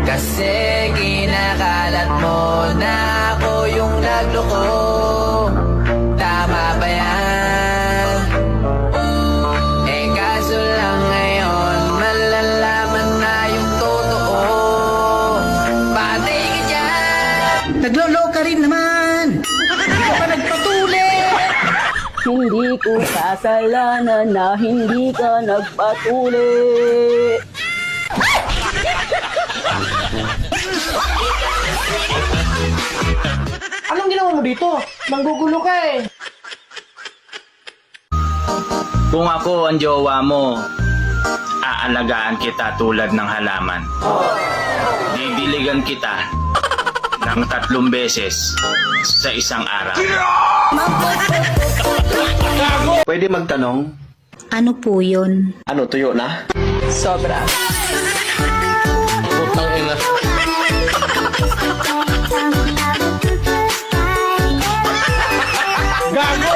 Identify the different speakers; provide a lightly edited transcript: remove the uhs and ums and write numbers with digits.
Speaker 1: Kasi kinakalat mo na ako yung nagloko. Tama ba yan? Eh kaso lang ngayon malalaman na yung totoo. Patay ka dyan!
Speaker 2: Naglolo ka rin naman! Hindi ka pa nagpatuli!
Speaker 3: Hindi ko kasalanan na hindi ka nagpatuli.
Speaker 2: Anong ginawa mo dito? Nanggugulo ka eh!
Speaker 4: Kung ako ang jowa mo, aalagaan kita tulad ng halaman. Didiligan kita ng 3 beses sa isang araw.
Speaker 5: Pwede magtanong,
Speaker 6: Ano po yun?
Speaker 5: ano tuyo na?
Speaker 3: Sobra.
Speaker 5: Putang ina.
Speaker 4: Gago!